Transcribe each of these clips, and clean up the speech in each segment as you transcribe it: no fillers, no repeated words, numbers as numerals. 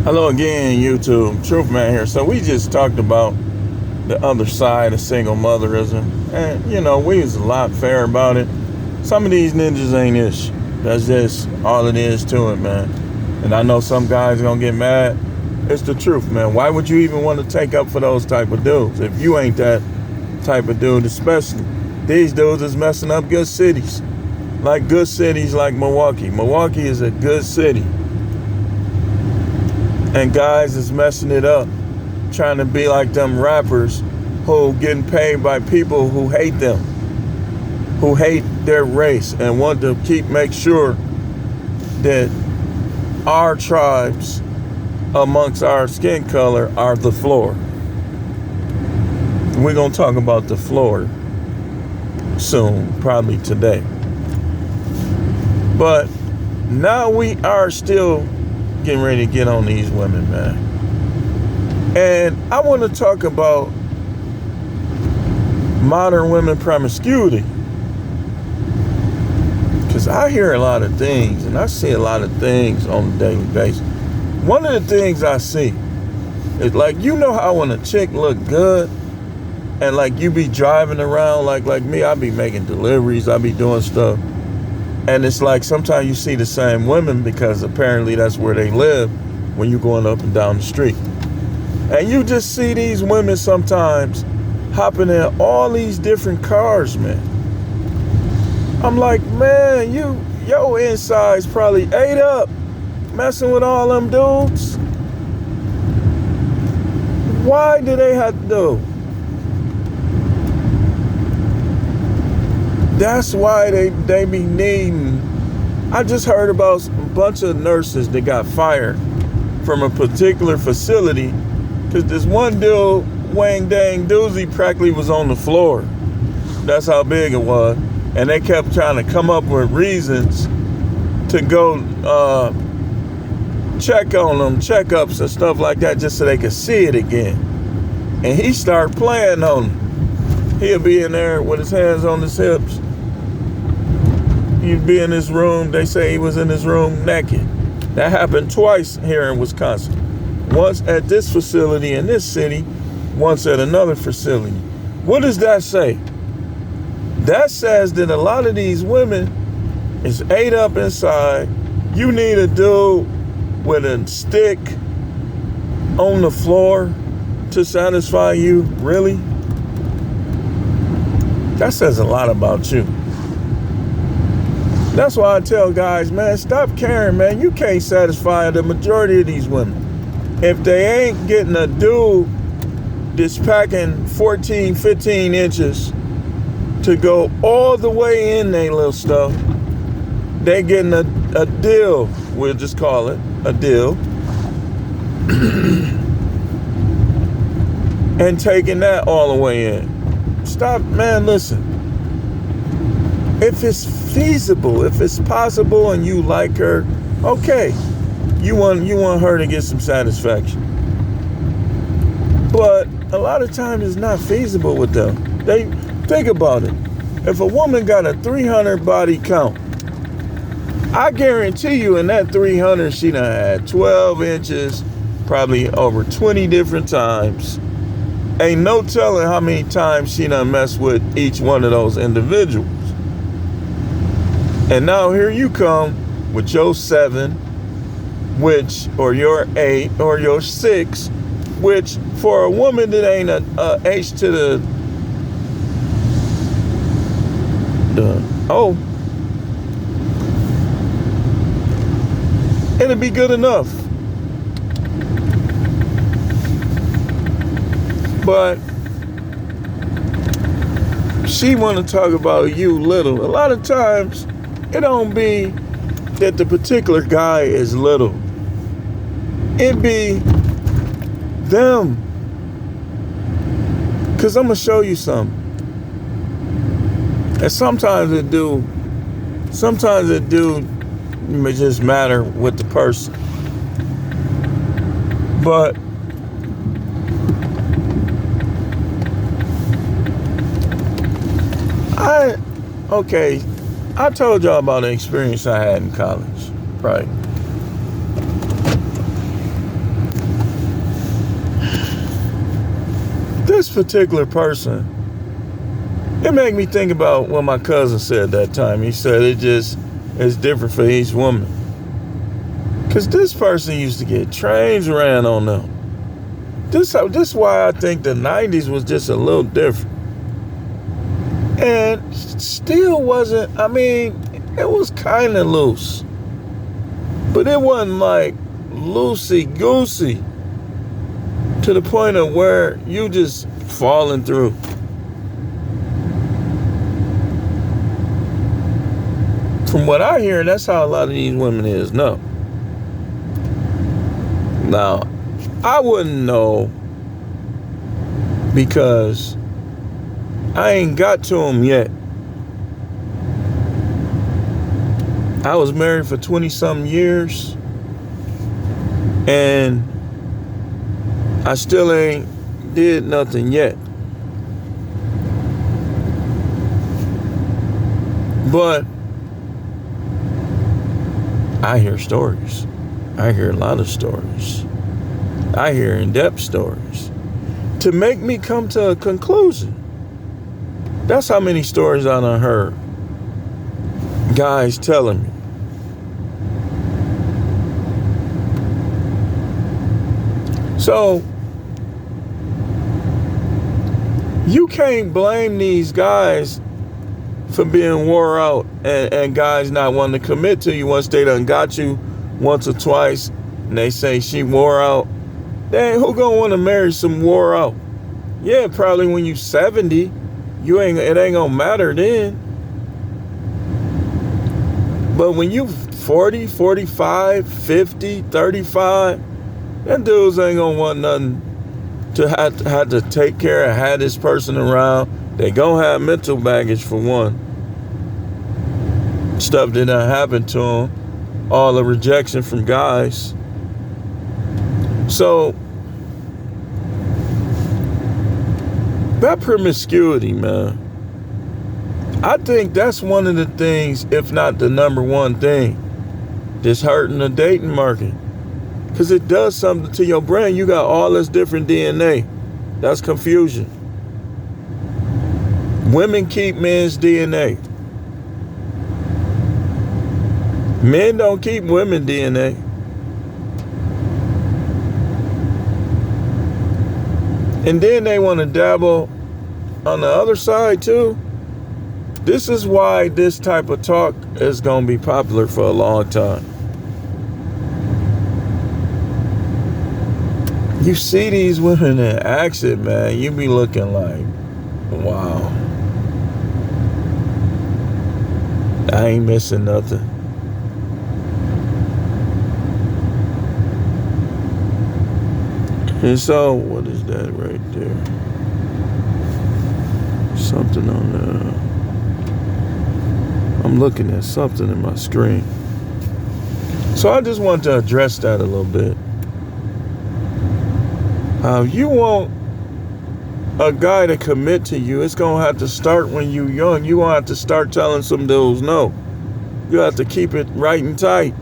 Hello again, YouTube. Truth Man here. So we just talked about the other side of single motherism. And, we was a lot fair about it. Some of these ninjas ain't ish. That's just all it is to it, man. And I know some guys gonna get mad. It's the truth, man. Why would you even want to take up for those type of dudes if you ain't that type of dude? Especially these dudes is messing up good cities. Like good cities like Milwaukee. Milwaukee is a good city. And guys is messing it up, trying to be like them rappers who getting paid by people who hate them, who hate their race and want to make sure that our tribes amongst our skin color are the floor. We're going to talk about the floor soon, probably today. But now we are still getting ready to get on these women, man. And I want to talk about modern women promiscuity, because I hear a lot of things and I see a lot of things on a daily basis. One of the things I see is like, how when a chick look good and like you be driving around like me, I be making deliveries, I be doing stuff. And it's like sometimes you see the same women because apparently that's where they live when you're going up and down the street. And you just see these women sometimes hopping in all these different cars, man. I'm like, man, your inside's probably ate up messing with all them dudes. Why do they have to do? That's why they be needing. I just heard about a bunch of nurses that got fired from a particular facility because this one dude, Wang Dang Doozy, practically was on the floor. That's how big it was. And they kept trying to come up with reasons to go check on them, checkups and stuff like that, just so they could see it again. And he started playing on them. He'll be in there with his hands on his hips. He'd be in his room. They say he was in his room naked. That happened twice here in Wisconsin. Once at this facility in this city, once at another facility. What does that say? That says that a lot of these women is ate up inside. You need a dude with a stick on the floor to satisfy you, really? That says a lot about you. That's why I tell guys, man, stop caring, man. You can't satisfy the majority of these women. If they ain't getting a dude that's packing 14, 15 inches to go all the way in their little stuff, they getting a deal. We'll just call it a deal. And taking that all the way in. Stop, man, listen. If it's feasible, if it's possible and you like her, okay. You want her to get some satisfaction. But a lot of times it's not feasible with them. They think about it. If a woman got a 300 body count, I guarantee you in that 300 she done had 12 inches, probably over 20 different times. Ain't no telling how many times she done messed with each one of those individuals. And now here you come with your 7, or your 8, or your 6, which for a woman that ain't a H to the O, it'll be good enough. But she want to talk about you little. A lot of times it don't be that the particular guy is little. It be them. Cause I'm gonna show you something. And sometimes it do may just matter with the person. But I told y'all about an experience I had in college, right? particular person, it made me think about what my cousin said that time. He said it's different for each woman. Because this person used to get trains ran on them. This why I think the 90s was just a little different. And still wasn't, I mean, it was kind of loose. But it wasn't like loosey-goosey to the point of where you just falling through. From what I hear, that's how a lot of these women is now. Now, I wouldn't know because I ain't got to them yet. I was married for 20-something years, and I still ain't did nothing yet. But I hear stories. I hear a lot of stories. I hear in-depth stories to make me come to a conclusion. That's how many stories I done heard. Guys telling me. So, you can't blame these guys for being wore out and guys not wanting to commit to you once they done got you once or twice and they say she wore out. Dang, who gonna want to marry some wore out? Yeah, probably when you 70, it ain't gonna matter then. But when you 40, 45, 50, 35, them dudes ain't gonna want nothing to have to take care of, have this person around. They gonna have mental baggage for one. Stuff that done happened to them. All the rejection from guys. So, that promiscuity, man, I think that's one of the things, if not the number one thing, that's hurting the dating market. Because it does something to your brain. You got all this different DNA. That's confusion. Women keep men's DNA. Men don't keep women DNA. And then they want to dabble on the other side too. This is why this type of talk is going to be popular for a long time. You see these women in action, man, you be looking like, wow, I ain't missing nothing. And so, what is that right there? Something on there. I'm looking at something in my screen. So I just want to address that a little bit. You want a guy to commit to you, it's going to have to start when you're young. You going to have to start telling some dudes no. You have to keep it right and tight.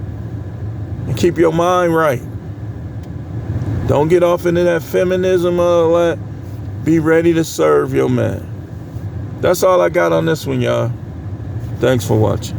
And keep your mind right. Don't get off into that feminism or all that. Be ready to serve your man. That's all I got on this one, y'all. Thanks for watching.